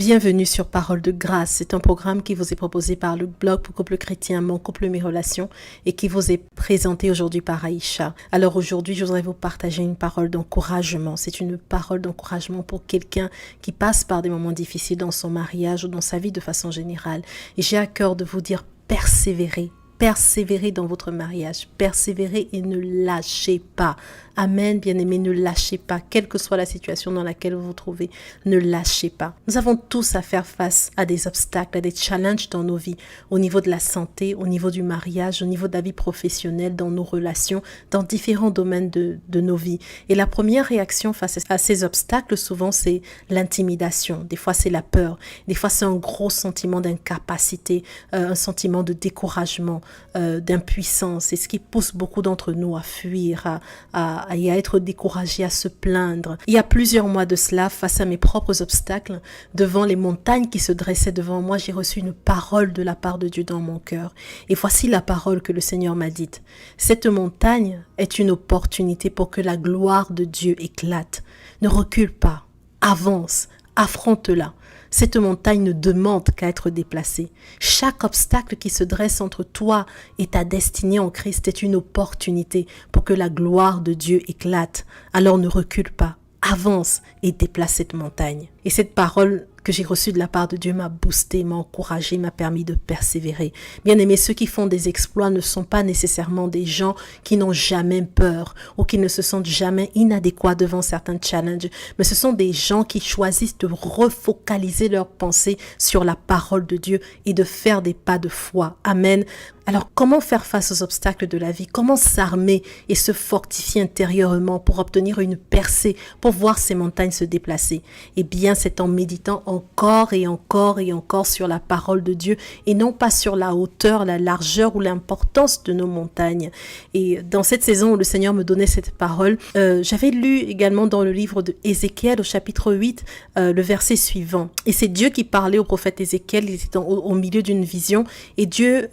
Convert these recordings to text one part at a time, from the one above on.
Bienvenue sur Parole de Grâce. C'est un programme qui vous est proposé par le blog pour couple chrétien Mon couple, mes relations et qui vous est présenté aujourd'hui par Aïcha. Alors aujourd'hui, je voudrais vous partager une parole d'encouragement. C'est une parole d'encouragement pour quelqu'un qui passe par des moments difficiles dans son mariage ou dans sa vie de façon générale. Et j'ai à cœur de vous dire persévérez. Persévérez dans votre mariage, persévérez et ne lâchez pas. Amen, bien-aimés, ne lâchez pas, quelle que soit la situation dans laquelle vous vous trouvez, ne lâchez pas. Nous avons tous à faire face à des obstacles, à des challenges dans nos vies, au niveau de la santé, au niveau du mariage, au niveau de la vie professionnelle, dans nos relations, dans différents domaines de nos vies. Et la première réaction face à ces obstacles, souvent, c'est l'intimidation. Des fois, c'est la peur. Des fois, c'est un gros sentiment d'incapacité, un sentiment de découragement, d'impuissance. C'est ce qui pousse beaucoup d'entre nous à fuir, à être découragés, à se plaindre. Il y a plusieurs mois de cela, face à mes propres obstacles, devant les montagnes qui se dressaient devant moi, j'ai reçu une parole de la part de Dieu dans mon cœur. Et voici la parole que le Seigneur m'a dite. Cette montagne est une opportunité pour que la gloire de Dieu éclate. Ne recule pas, avance, affronte-la. Cette montagne ne demande qu'à être déplacée. Chaque obstacle qui se dresse entre toi et ta destinée en Christ est une opportunité pour que la gloire de Dieu éclate. Alors ne recule pas, avance et déplace cette montagne. Et cette parole que j'ai reçue de la part de Dieu m'a boosté, m'a encouragé, m'a permis de persévérer. Bien aimé, ceux qui font des exploits ne sont pas nécessairement des gens qui n'ont jamais peur ou qui ne se sentent jamais inadéquats devant certains challenges, mais ce sont des gens qui choisissent de refocaliser leurs pensées sur la parole de Dieu et de faire des pas de foi. Amen. Alors, comment faire face aux obstacles de la vie? Comment s'armer et se fortifier intérieurement pour obtenir une percée, pour voir ces montagnes se déplacer? Eh bien, c'est en méditant encore et encore et encore sur la parole de Dieu et non pas sur la hauteur, la largeur ou l'importance de nos montagnes. Et dans cette saison où le Seigneur me donnait cette parole, j'avais lu également dans le livre de Ézéchiel au chapitre 8, le verset suivant. Et c'est Dieu qui parlait au prophète Ézéchiel, il était au milieu d'une vision et Dieu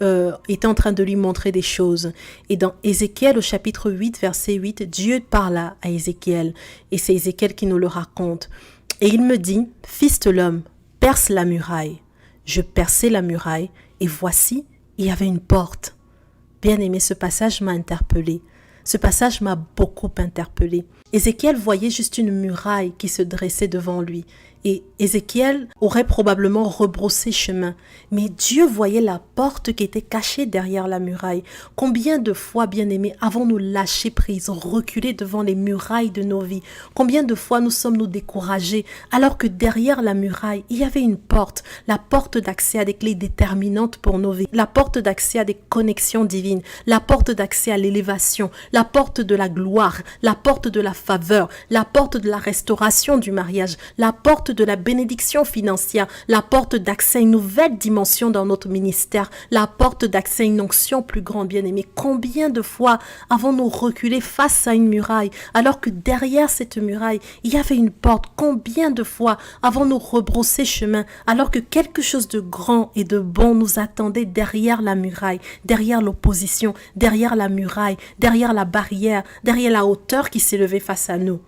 était en train de lui montrer des choses. Et dans Ézéchiel au chapitre 8, verset 8, Dieu parla à Ézéchiel et c'est Ézéchiel qui nous le raconte. Et il me dit, fils de l'homme, perce la muraille. Je perçai la muraille et voici, il y avait une porte. Bien aimé, ce passage m'a interpellé. Ce passage m'a beaucoup interpellé. Ézéchiel voyait juste une muraille qui se dressait devant lui. Et Ézéchiel aurait probablement rebroussé chemin. Mais Dieu voyait la porte qui était cachée derrière la muraille. Combien de fois, bien-aimés, avons-nous lâché prise, reculé devant les murailles de nos vies? Combien de fois nous sommes-nous découragés alors que derrière la muraille, il y avait une porte, la porte d'accès à des clés déterminantes pour nos vies, la porte d'accès à des connexions divines, la porte d'accès à l'élévation, la porte de la gloire, la porte de la faveur, la porte de la restauration du mariage, la porte de la bénédiction financière, la porte d'accès à une nouvelle dimension dans notre ministère, la porte d'accès à une onction plus grande, bien-aimé. Combien de fois avons-nous reculé face à une muraille alors que derrière cette muraille, il y avait une porte? Combien de fois avons-nous rebroussé chemin alors que quelque chose de grand et de bon nous attendait derrière la muraille, derrière l'opposition, derrière la muraille, derrière la barrière, derrière la hauteur qui s'élevait face à nous?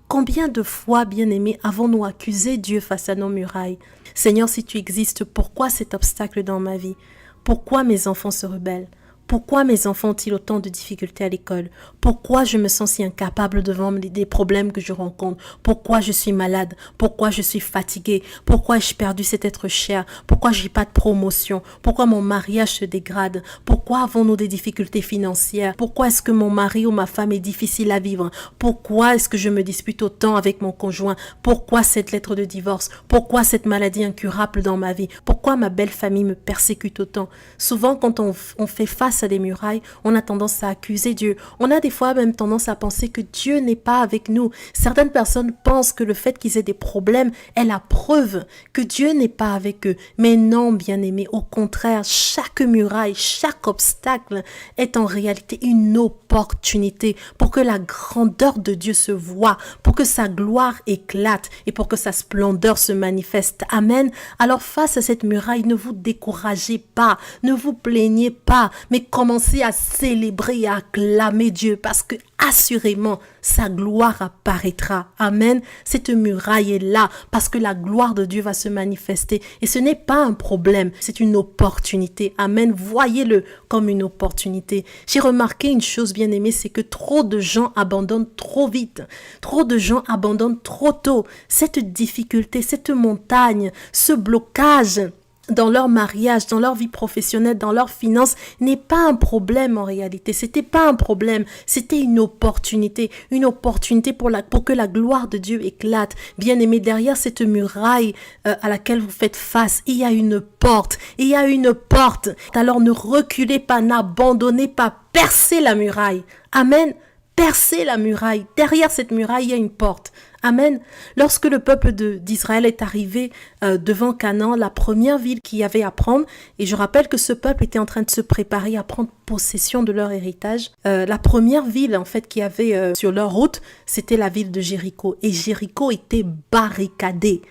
Combien de fois, bien-aimés, avons-nous accusé Dieu face à nos murailles? Seigneur, si tu existes, pourquoi cet obstacle dans ma vie? Pourquoi mes enfants se rebellent? Pourquoi mes enfants ont-ils autant de difficultés à l'école? Pourquoi je me sens si incapable devant des problèmes que je rencontre? Pourquoi je suis malade? Pourquoi je suis fatiguée? Pourquoi ai-je perdu cet être cher? Pourquoi j'ai pas de promotion? Pourquoi mon mariage se dégrade? Pourquoi avons-nous des difficultés financières? Pourquoi est-ce que mon mari ou ma femme est difficile à vivre? Pourquoi est-ce que je me dispute autant avec mon conjoint? Pourquoi cette lettre de divorce? Pourquoi cette maladie incurable dans ma vie? Pourquoi ma belle famille me persécute autant? Souvent, quand on fait face à des murailles, on a tendance à accuser Dieu. On a des fois même tendance à penser que Dieu n'est pas avec nous. Certaines personnes pensent que le fait qu'ils aient des problèmes est la preuve que Dieu n'est pas avec eux. Mais non, bien-aimés, au contraire, chaque muraille, chaque obstacle est en réalité une opportunité pour que la grandeur de Dieu se voie, pour que sa gloire éclate et pour que sa splendeur se manifeste. Amen. Alors face à cette muraille, ne vous découragez pas, ne vous plaignez pas, mais commencer à célébrer et à acclamer Dieu parce que assurément, sa gloire apparaîtra. Amen. Cette muraille est là parce que la gloire de Dieu va se manifester. Et ce n'est pas un problème, c'est une opportunité. Amen. Voyez-le comme une opportunité. J'ai remarqué une chose, bien aimée, c'est que trop de gens abandonnent trop vite. Trop de gens abandonnent trop tôt. Cette difficulté, cette montagne, ce blocage dans leur mariage, dans leur vie professionnelle, dans leurs finances, n'est pas un problème en réalité. C'était pas un problème, c'était une opportunité pour que la gloire de Dieu éclate. Bien aimé, derrière cette muraille à laquelle vous faites face, il y a une porte. Il y a une porte. Alors ne reculez pas, n'abandonnez pas, percez la muraille. Amen. Percez la muraille. Derrière cette muraille, il y a une porte. Amen. Lorsque le peuple d'Israël est arrivé devant Canaan, la première ville qu'il y avait à prendre, et je rappelle que ce peuple était en train de se préparer à prendre possession de leur héritage, la première ville en fait qu'il y avait sur leur route, c'était la ville de Jéricho. Et Jéricho était barricadée.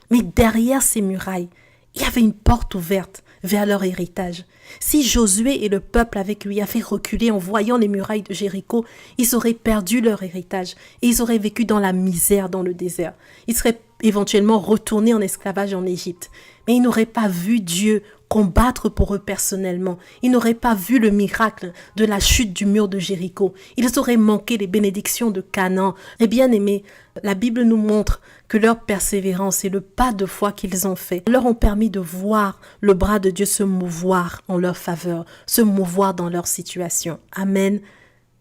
Mais derrière ces murailles, il y avait une porte ouverte vers leur héritage. Si Josué et le peuple avec lui avaient reculé en voyant les murailles de Jéricho, ils auraient perdu leur héritage et ils auraient vécu dans la misère dans le désert. Ils seraient éventuellement retournés en esclavage en Égypte. Mais ils n'auraient pas vu Dieu combattre pour eux personnellement. Ils n'auraient pas vu le miracle de la chute du mur de Jéricho. Ils auraient manqué les bénédictions de Canaan. Et bien aimé, la Bible nous montre que leur persévérance et le pas de foi qu'ils ont fait leur ont permis de voir le bras de Dieu se mouvoir en leur faveur, se mouvoir dans leur situation. Amen.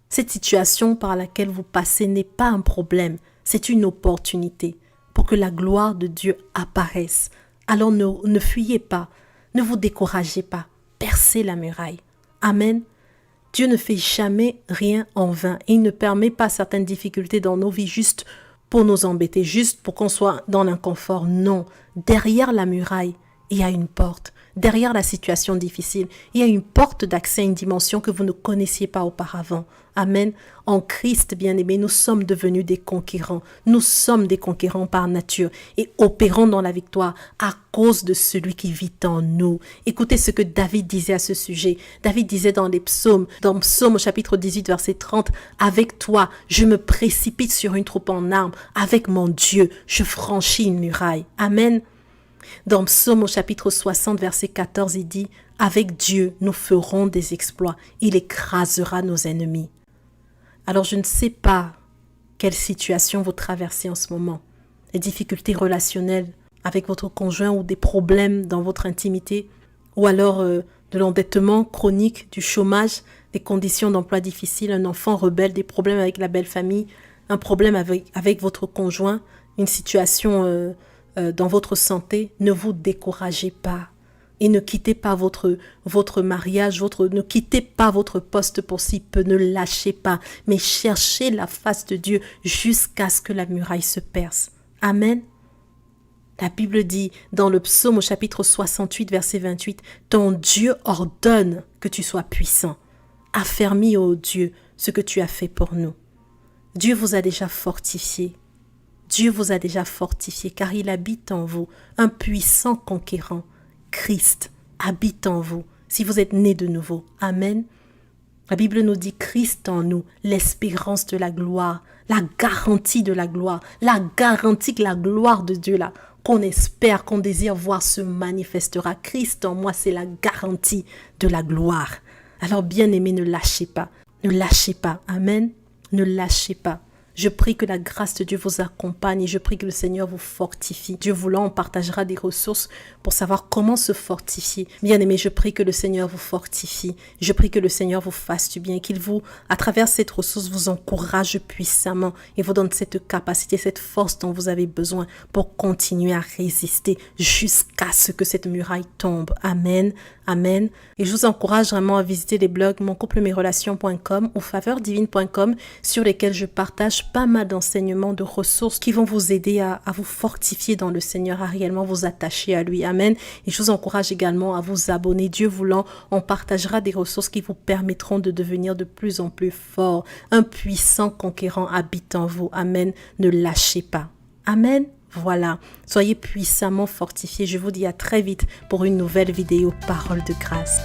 Cette situation par laquelle vous passez n'est pas un problème, c'est une opportunité pour que la gloire de Dieu apparaisse. Alors ne fuyez pas, ne vous découragez pas, percez la muraille. Amen. Dieu ne fait jamais rien en vain. Il ne permet pas certaines difficultés dans nos vies juste pour nous embêter, juste pour qu'on soit dans l'inconfort. Non, derrière la muraille, il y a une porte. Derrière la situation difficile, il y a une porte d'accès à une dimension que vous ne connaissiez pas auparavant. Amen. En Christ, bien-aimés, nous sommes devenus des conquérants. Nous sommes des conquérants par nature et opérons dans la victoire à cause de celui qui vit en nous. Écoutez ce que David disait à ce sujet. David disait dans les psaumes, dans Psaume au chapitre 18, verset 30, « Avec toi, je me précipite sur une troupe en armes. Avec mon Dieu, je franchis une muraille. » Amen. Dans Psaume au chapitre 60, verset 14, il dit « Avec Dieu, nous ferons des exploits. Il écrasera nos ennemis. » Alors, je ne sais pas quelle situation vous traversez en ce moment. Les difficultés relationnelles avec votre conjoint ou des problèmes dans votre intimité, ou alors de l'endettement chronique, du chômage, des conditions d'emploi difficiles, un enfant rebelle, des problèmes avec la belle famille, un problème avec votre conjoint, une situation dans votre santé. Ne vous découragez pas. Et ne quittez pas votre mariage, ne quittez pas votre poste pour si peu, ne lâchez pas, mais cherchez la face de Dieu jusqu'à ce que la muraille se perce. Amen. La Bible dit dans le psaume au chapitre 68, verset 28, « Ton Dieu ordonne que tu sois puissant. Affermis, ô Dieu, ce que tu as fait pour nous. » Dieu vous a déjà fortifié. Dieu vous a déjà fortifié car il habite en vous, un puissant conquérant. Christ habite en vous, si vous êtes nés de nouveau. Amen. La Bible nous dit Christ en nous, l'espérance de la gloire, la garantie de la gloire, la garantie que la gloire de Dieu là, qu'on espère, qu'on désire voir se manifestera. Christ en moi, c'est la garantie de la gloire. Alors bien aimés, ne lâchez pas. Ne lâchez pas. Amen. Ne lâchez pas. Je prie que la grâce de Dieu vous accompagne et je prie que le Seigneur vous fortifie. Dieu voulant, on partagera des ressources pour savoir comment se fortifier. Bien-aimés, je prie que le Seigneur vous fortifie. Je prie que le Seigneur vous fasse du bien, qu'il vous, à travers cette ressource, vous encourage puissamment et vous donne cette capacité, cette force dont vous avez besoin pour continuer à résister jusqu'à ce que cette muraille tombe. Amen. Amen. Et je vous encourage vraiment à visiter les blogs moncouplemetrelations.com ou faveurdivine.com sur lesquels je partage pas mal d'enseignements, de ressources qui vont vous aider à vous fortifier dans le Seigneur, à réellement vous attacher à lui. Amen. Et je vous encourage également à vous abonner. Dieu voulant, on partagera des ressources qui vous permettront de devenir de plus en plus fort. Un puissant conquérant habite en vous. Amen. Ne lâchez pas. Amen. Voilà, soyez puissamment fortifiés. Je vous dis à très vite pour une nouvelle vidéo Parole de grâce.